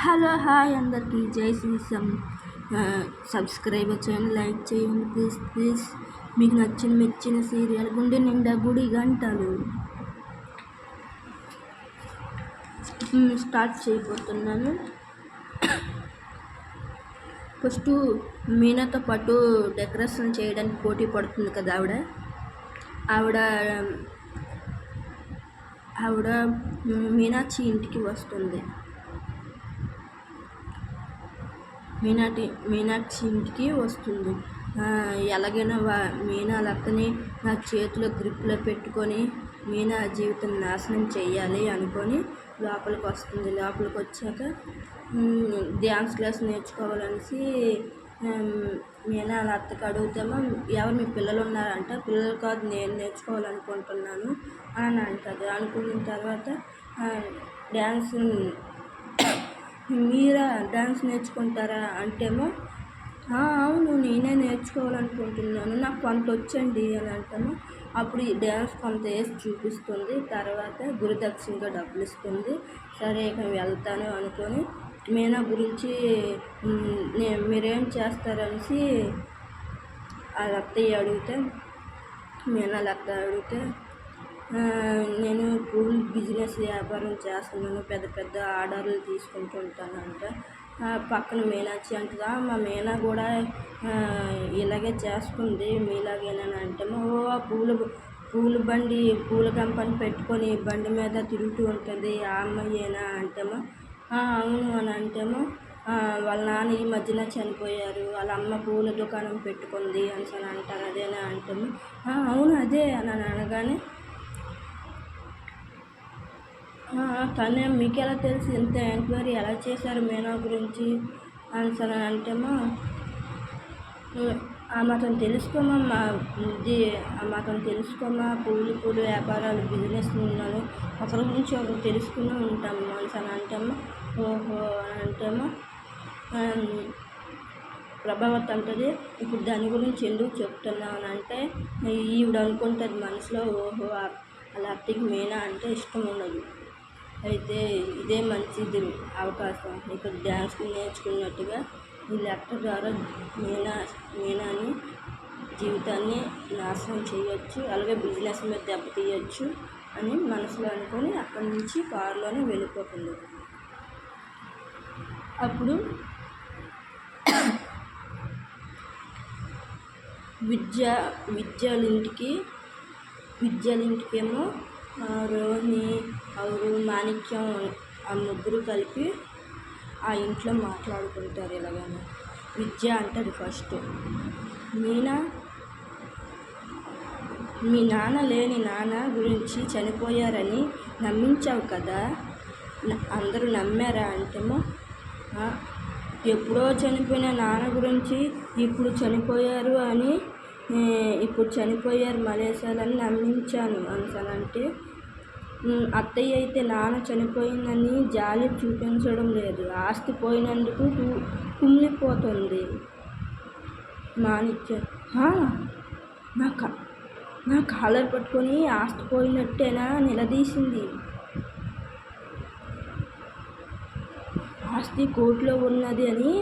Hello hi అందరికీ జై Sriram. Subscribe చేయండి, లైక్ చేయండి ప్లీజ్ ప్లీజ్. మీకు మెచ్చిన సీరియల్ గుండె నిండా గుడి గంటలు స్టార్ట్ చేయబోతున్నాను. ఫస్ట్ మీనాతో పాటు డెకరేషన్ చేయడానికి పోటీ పడుతుంది కదా ఆవిడ ఆవిడ మీనాక్షి ఇంటికి వస్తుంది. మీనాక్షి ఇంటికి వస్తుంది. ఎలాగైనా మీనా లక్కని నా చేతిలో గ్రిప్లో పెట్టుకొని మీనా జీవితం నాశనం చేయాలి అనుకొని లోపలికి వస్తుంది. లోపలికి వచ్చాక డ్యాన్స్ క్లాస్ నేర్చుకోవాలనేసి మీనా వాళ్ళ అత్తకి అడుగుతామో, ఎవరు మీ పిల్లలు ఉన్నారంట. పిల్లలు కాదు, నేను నేర్చుకోవాలనుకుంటున్నాను అని అంటుంది. అనుకున్న తర్వాత డ్యాన్స్ మీరా డ్యాన్స్ నేర్చుకుంటారా అంటేమో, అవును నేనే నేర్చుకోవాలనుకుంటున్నాను, నాకు కొంత వచ్చండి అని అంటాము. అప్పుడు ఈ డ్యాన్స్ కొంత వేసి చూపిస్తుంది. తర్వాత గురుదక్షిణగా డబ్బులు ఇస్తుంది. సరే ఇక వెళ్తాను అనుకొని మీనా గురించి మీరేం చేస్తారనేసి వాళ్ళ అత్తయ్య అడిగితే, మీనా లత్త అడిగితే, నేను పూల్ బిజినెస్ వ్యాపారం చేస్తున్నాను, పెద్ద పెద్ద ఆర్డర్లు తీసుకుంటూ ఉంటానంట. పక్కన మీనాక్షి అంటదా, మా మీనా కూడా ఇలాగే చేస్తుంది మీలాగేనని అంటేమో, పూల బండి పూల కంపెనీ పెట్టుకొని బండి మీద తిరుగుతూ ఉంటుంది ఆ అమ్మాయేనా అంటేమో, అవును అని అంటేమో, వాళ్ళ నాన్న ఈ మధ్యన చనిపోయారు, వాళ్ళ అమ్మ పూల దుకాణం పెట్టుకుంది అని అంటారు, అదేనా అంటేమో, అవును అదే అని అనగానే, కానీ మీకు ఎలా తెలిసి, ఇంత ఎంక్వైరీ ఎలా చేశారు మీనా గురించి అని అంటేమో, మాత్రం తెలుసుకోమా మాత్రం తెలుసుకోమా, పూలు వ్యాపారాలు బిజినెస్ ఉన్నాను, ఒకరి గురించి ఒకరు తెలుసుకుని ఉంటాము అని అంటేమో, ఓహో అని అంటేమో ప్రభావత్ అంటది, ఇప్పుడు దాని గురించి ఎందుకు చెప్తున్నావు అని అంటే, ఈవిడ అనుకుంటుంది మనసులో, ఓహో అలా అత్తకి మీనా అంటే ఇష్టం ఉండదు, అయితే ఇదే మంచిది అవకాశం, ఇక్కడ డ్యాన్స్ నేర్చుకున్నట్టుగా ఈ లెక్క ద్వారా మీనాని జీవితాన్ని నాశనం చేయొచ్చు, అలాగే బిజినెస్ మీద దెబ్బతీయచ్చు అని మనసులో అనుకొని అక్కడి నుంచి కారులోనే వెళ్ళిపోతుంది. అప్పుడు విద్యాలింటికేమో రోహిణి ಅವರು మాణిక్యం ఆ ముగ్గురు కలిపి ఆ ఇంట్లో మాట్లాడుకుంటారు. ఇలాగని విద్య అంటది ఫస్ట్, మీనా మీ నాన్న గురించి చనిపోయారని నమ్మించావు కదా, అందరూ నమ్మారా అంటేమో, ఎప్పుడో చనిపోయిన నాన్న గురించి ఇప్పుడు చనిపోయారు మలేషియాలని నమ్మించాను అంటే, అత్తయ్య అయితే నాన్న చనిపోయిందని జాలి చూపించడం లేదు, ఆస్తి పోయినందుకు కుమిలిపోతుంది. మాణిక్యం నా కాలర్ పట్టుకొని ఆస్తి పోయినట్టేనా నిలదీసింది. ఆస్తి కోర్టులో ఉన్నది అని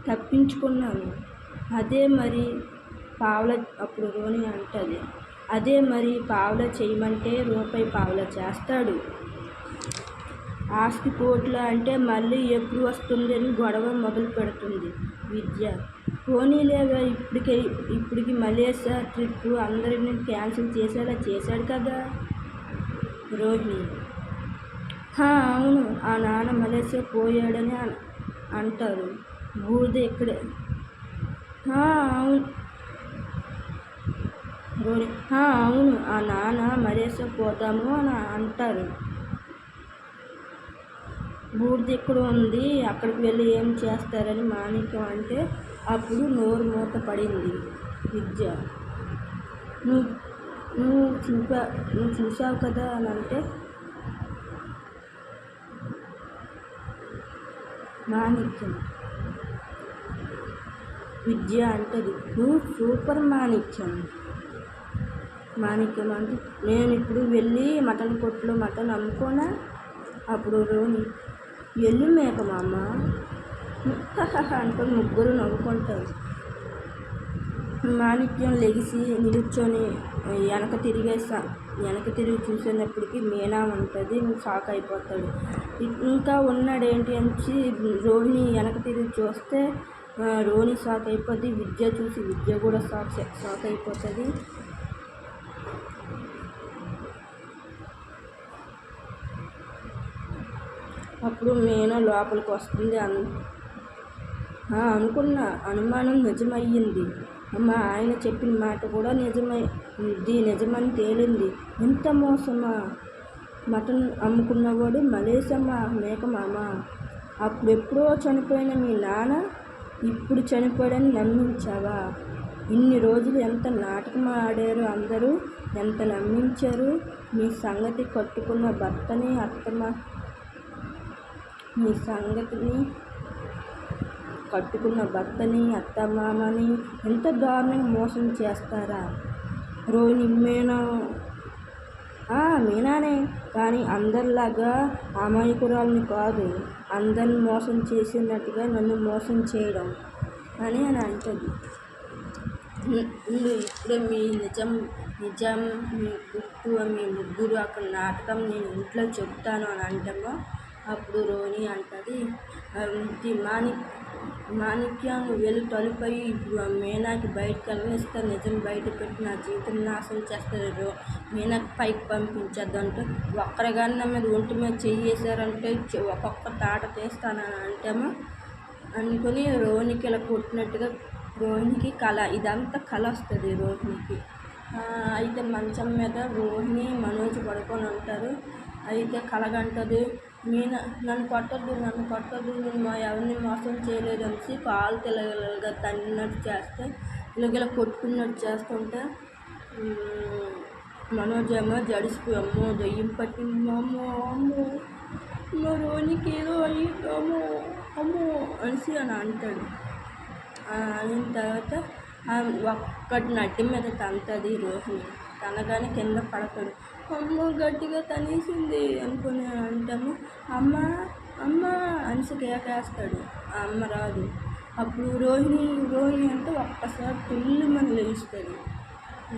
తప్పించుకున్నాను, అదే మరి పావల. అప్పుడు రోని అంటది, అదే మరి పావల చేయమంటే రూపాయి పావల చేస్తాడు, ఆస్తి కోర్టులో అంటే మళ్ళీ ఎప్పుడు వస్తుంది అని గొడవ మొదలు పెడుతుంది విద్య. పోనీలేగా ఇప్పటికి మలేషియా ట్రిప్ అందరినీ క్యాన్సిల్ చేసేలా చేశాడు కదా రోహిణి. అవును, ఆ నాన్న మలేషియా పోయాడని అంటారు, బూడిద ఇక్కడే. అవును రోని, అవును ఆ నాన్న మలేషియా పోతాము అని అంటారు, బూడిద ఇక్కడ ఉంది, అక్కడికి వెళ్ళి ఏం చేస్తారని మాణిక్యం అంటే, అప్పుడు నోరు మూత పడింది విద్య. నువ్వు చూసావు కదా అని అంటే, మాణిక్యం విద్య అంటది, నువ్వు సూపర్ మాణిక్యం అంటే, నేను ఇప్పుడు వెళ్ళి మటన్ కొట్లో మటన్ అమ్ముకోనా. అప్పుడు రోని, ఎల్లు మేక మామ అనుకొని ముగ్గురు నవ్వుకుంటారు. మాణిక్యం లెగిసి నిలుచొని వెనక తిరిగి చూసేటప్పటికి మీనా ఉంటుంది. షాక్ అయిపోతాడు. ఇంకా ఉన్నాడేంటి అని రోహిణి వెనక తిరిగి చూస్తే రోహిణి షాక్ అయిపోద్ది. విద్య చూసి విద్య కూడా షాక్ అయిపోతుంది. అప్పుడు మీనా లోపలికి వస్తుంది. అనుకున్న అనుమానం నిజమయ్యింది. ఆయన చెప్పిన మాట కూడా నిజమని తేలింది. ఇంత మోసమా? మటన్ అమ్ముకున్నవాడు మలేసమ్మ మేక మామ. అప్పుడెప్పుడో చనిపోయిన మీ నాన్న ఇప్పుడు చనిపోయాడని నమ్మించావా? ఇన్ని రోజులు ఎంత నాటకం ఆడారు అందరూ, ఎంత నమ్మించారు. మీ సంగతిని కట్టుకున్న భర్తని అత్తమామని ఎంత దారుణంగా మోసం చేస్తారా? రోహిణి మీనానే, కానీ అందరిలాగా అమాయకురాలని కాదు. అందరిని మోసం చేసినట్టుగా నన్ను మోసం చేయడం అని అంటుంది. ఇప్పుడే మీ నిజం మీ గుర్తు మీ ముగ్గురు అక్కడ నాటకం నేను ఇంట్లో చెప్తాను అని అంటామో అప్పుడు రోహిణి అంటుంది, మాణిక్యం వెళ్ళి తలుపై మీనాకి బయటకు వెళ్ళనిస్తే నిజం బయట పెట్టి నా జీవితం నాశనం చేస్తారు. మీనాకి పైకి పంపించద్దంటే ఒక్కరిగానే నా మీద ఒంటి మీద చెయ్యేసారంటే ఒక్కొక్క తాట తీస్తానని అంటేమో అనుకుని రోహిణికి ఇలా కొట్టినట్టుగా రోహిణికి కళ, ఇదంతా కళ వస్తుంది రోహిణికి. అయితే మంచం మీద రోహిణి మనోజ్ పడుకొని ఉంటారు. అయితే కలగంటది, నన్ను కొట్టద్దు నేను ఎవరిని మోసం చేయలేదు అనేసి కాలు తెలగలుగా తన్నినట్టు చేస్తే ఇలా కొట్టుకున్నట్టు చేస్తుంటే మనోజ్ ఏమో జడిసిపోయి అమ్మో దయ్యం పట్టింది అమ్మో రోహిణికి ఏదో అయ్యిందమ్మో అనేసి అని అంటాడు. అయిన తర్వాత ఒక్కటి నడ్డి మీద తంతుంది రోహిణి. తనగానే కింద పడతాడు. అమ్మ గట్టిగా తనేసింది అనుకుని అంటాము. అమ్మ అనేసి కేకేస్తాడు. ఆ అమ్మ రాదు. అప్పుడు రోహిణి అంటే ఒక్కసారి తుల్లిమని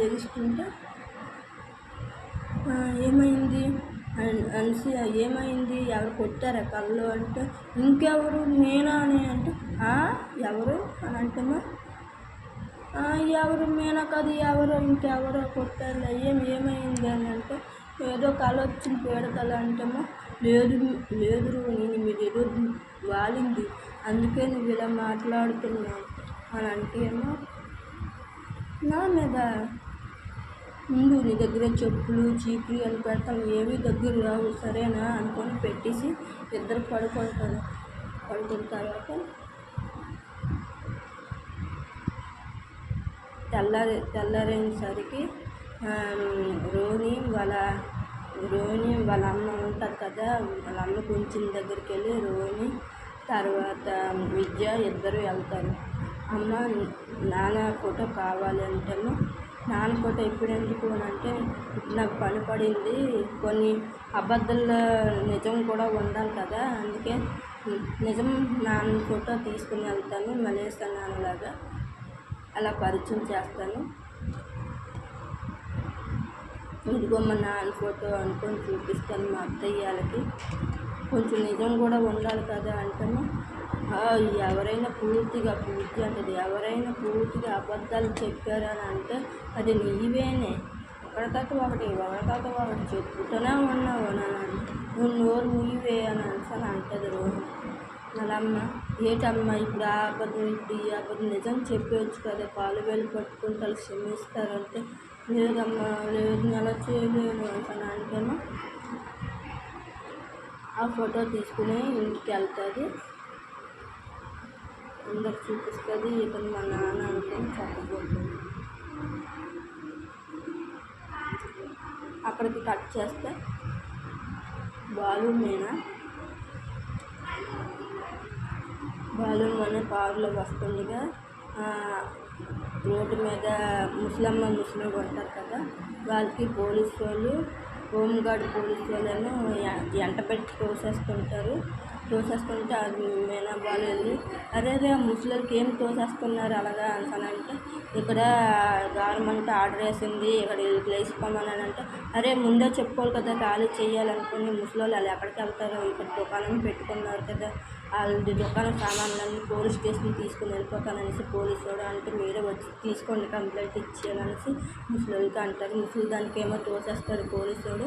లెగుస్తుంటే ఏమైంది అనేసి ఏమైంది ఎవరు కొట్టారా కళ్ళు అంటే ఇంకెవరు మీనా అని అంటే ఎవరు అని అంటామా ఎవరు మీనా కాదు ఎవరో ఇంకెవరో కొట్టారు ఏమైంది అని అంటే ఏదో కళ వచ్చింది పేడ కళ అంటేమో లేదు నేను మీరు ఏదో వాలింది అందుకే నువ్వు ఇలా మాట్లాడుతున్నావు అని అంటే ఏమో నా మీద ముందు నీ దగ్గర చెప్పులు చీపులు అని పెడతాను ఏవి దగ్గర రావు సరేనా అనుకొని పెట్టేసి ఇద్దరు పడుకుంటారు. పడుకున్న తర్వాత తెల్లారేసరికి రోహిణి వాళ్ళ అమ్మ ఉంటుంది కదా, వాళ్ళ అమ్మ కొంచెం దగ్గరికి వెళ్ళి రోహిణి తర్వాత విద్య ఇద్దరు వెళ్తారు. అమ్మ నాన్న ఫోటో కావాలి అంటేమో నాన్న ఫోటో ఎప్పుడు ఎందుకు అని అంటే నాకు పని పడింది, కొన్ని అబద్ధాల నిజం కూడా ఉండాలి కదా, అందుకే నిజం నాన్న ఫోటో తీసుకుని వెళ్తాను మలేసా నాన్నలాగా అలా పరిచయం చేస్తాను. ఇదిగో మా నాన్న ఫోటో అనుకొని చూపిస్తాను మా అత్తయ్యలకి, కొంచెం నిజం కూడా ఉండాలి కదా అంటేమో ఎవరైనా పూర్తిగా అబద్ధాలు చెప్పారని అంటే అది నీవేనే, ఒకరితో ఒకటి చెప్పుతూనే ఉన్నావు నువ్వు నోరు నీవే అని అంటది రోహిణి. వాళ్ళమ్మ ఏటమ్మా ఇప్పుడు ఆ అబద్ధం నిజం చెప్పవచ్చు కదా, కాలు వేలు పట్టుకుంటారు క్షమిస్తారంటే లేదమ్మా లేదు అలా చేయలేను అని అంటేమో ఆ ఫోటో తీసుకుని ఇంటికి వెళ్తుంది. అందరికి చూపిస్తుంది ఇతను మా నాన్న అనుకొని చెప్పబోతుంది. అక్కడికి కట్ చేస్తే బాలు మీనా అనే కారులో వస్తుండగా రోడ్డు మీద ముసలిం ఉంటారు కదా, వాళ్ళకి పోలీసు వాళ్ళు హోంగార్డ్ పోలీసు వాళ్ళను ఎంట పెట్టి తోసేస్తుంటారు. తోసేస్తుంటే అది మీనా బాలు వెళ్ళి అరే రే ముసలికి ఏం తోసేస్తున్నారు అలాగా అంటే ఇక్కడ గవర్నమెంట్ ఆర్డర్ వేసింది ఇక్కడ వేసుకోమని అంటే అరే ముందే చెప్పుకోవాలి కదా ఖాళీ చేయాలనుకుని ముసలి వాళ్ళు ఎక్కడికి వెళ్తారు ఇక్కడ దుకాణం పెట్టుకున్నారు కదా వాళ్ళ దుకాణం సామాన్లన్నీ పోలీస్ స్టేషన్ తీసుకుని వెళ్ళిపోతాననేసి పోలీసు వాడు అంటే మీరే వచ్చి తీసుకోండి కంప్లైంట్ ఇచ్చేయాలనేసి ముసలికి అంటారు. ముసలి దానికి ఏమో తోసేస్తారు పోలీసు వాడు.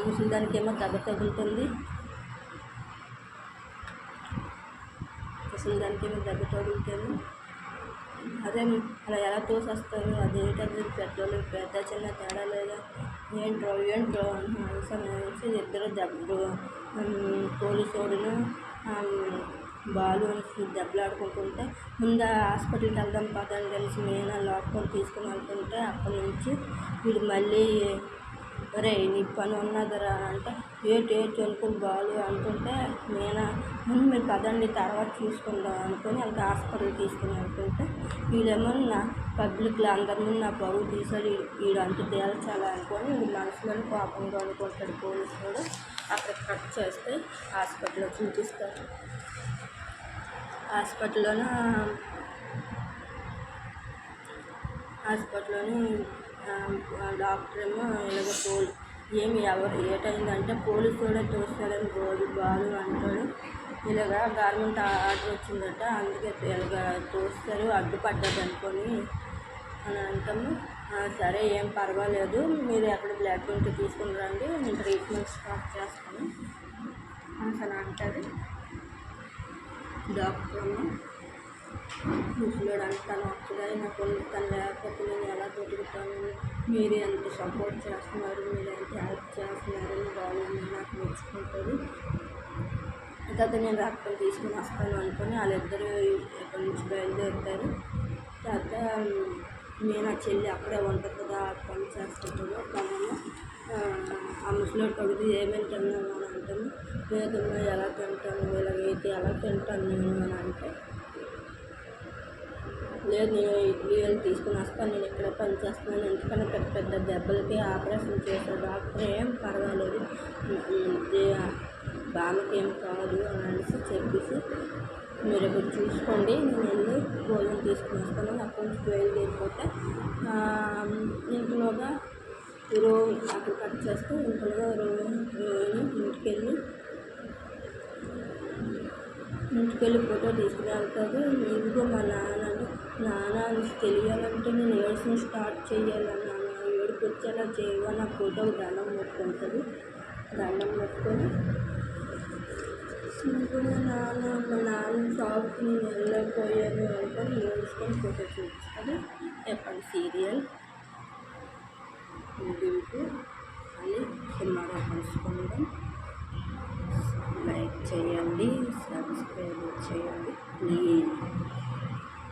ముసలి దానికి ఏమో దెబ్బ తగులుతుంది. ముసలి దానికి ఏమో దెబ్బ తగులుతుంది. అదే అలా ఎలా తోసేస్తారు అదేంటది పెద్దోళ్ళు పెద్ద చిన్న తేడా లేదా ఏంట్రో అనేసి ఇద్దరు దెబ్బలు పోలీసు వాడును బాలు అనేసి దెబ్బలాడుకుంటుంటే ముందు హాస్పిటల్కి వెళ్దాం పదని కలిసి మీనా లోపల తీసుకుని వెళ్తుంటే అక్కడి నుంచి వీడు మళ్ళీ రే నీ పని ఉన్నదిరా అంటే ఏటి అనుకుని బాలు అంటుంటే మీనా ముందు మీరు పదండి తర్వాత చూసుకుందాం అనుకుని వాళ్ళకి హాస్పిటల్ తీసుకుని వెళ్తుంటే వీడేమో నా పబ్లిక్లో అందరి ముందు నా బాబు తీసాడు వీడు అంటూ తేల్చాలి అనుకొని వీడు మనసులోని కోపంగా అనుకుంటాడు పోలీసు వాడు. అక్కడ కట్ చేస్తే హాస్పిటల్లో చూపిస్తారు. హాస్పిటల్లోని డాక్టర్ ఏమో ఇలాగ ఎవరు ఏటైందంటే పోలీసు కూడా చూస్తాడని బాలు అంటాడు. ఇలాగ గవర్నమెంట్ ఆర్డర్ వచ్చిందట అందుకే ఇలాగ చూస్తారు అడ్డుపడ్డది అనుకొని అని అంటాము. సరే ఏం పర్వాలేదు మీరు ఎక్కడ బ్లడ్ ఉంటే తీసుకుని రండి నేను ట్రీట్మెంట్ స్టార్ట్ చేస్తాను అని అంటారు డాక్టర్. ముసలోడు అంటాను అప్పుడే నాకు తను లేకపోతే నేను ఎలా బతుకుతాను మీరు ఎంత సపోర్ట్ చేస్తున్నారు మీరు ఎంత హెల్ప్ చేస్తున్నారు బాగా నాకు మెచ్చుకుంటుంది. తర్వాత నేను రక్తం తీసుకుని వస్తాను అనుకుని వాళ్ళిద్దరూ ఇక్కడి నుంచి బయలుదేరుతారు. తర్వాత మీనా చెల్లి అక్కడే ఉంటుంది కదా పని చేస్తుంటుందో తనను ఆ ముసలోడు కడుగు ఏమేమి తిన్నాను అని అంటాను. లేదమ్మా ఎలా తింటాను ఇలాగైతే ఎలా తింటాను నేను అని అంటే లేదు నేను ఇడ్లీ తీసుకుని వస్తాను నేను ఇక్కడ పని చేస్తున్నాను ఎందుకంటే పెద్ద పెద్ద దెబ్బలకి ఆపరేషన్ చేశారు డాక్టర్ ఏం పర్వాలేదు బామకి ఏం కాదు అని అనేసి చెప్పేసి మీరు ఇక్కడ చూసుకోండి నేను వెళ్ళి భోజనం తీసుకుని వస్తాను అక్కడి నుంచి బయలుదేరిపోతే ఇంట్లోగా రోజు అక్కడ కట్ చేస్తే ఇంట్లోగా ఇంటికెళ్ళి ఫోటో తీసుకుని వెళ్తారు. ఇదిగో మా నాన్న తెలియాలంటే నేను ఏడ్స్ని స్టార్ట్ చేయాలన్నా ఏడుపు వచ్చేలా చేయవా నా ఫోటోకి దండం మొక్కుంటుంది. దండం మొక్కుని మా నాన్న షాప్కి నేను వెళ్ళకపోయాను అనుకొని ఏడ్చుకొని ఫోటో చూపిస్తాను. ఎప్పటి సీరియల్ ముగింపు అని సినిమాగా కలుసుకుందాం. లైక్ చేయండి, సబ్స్క్రైబ్ చేయండి ప్లీజ్.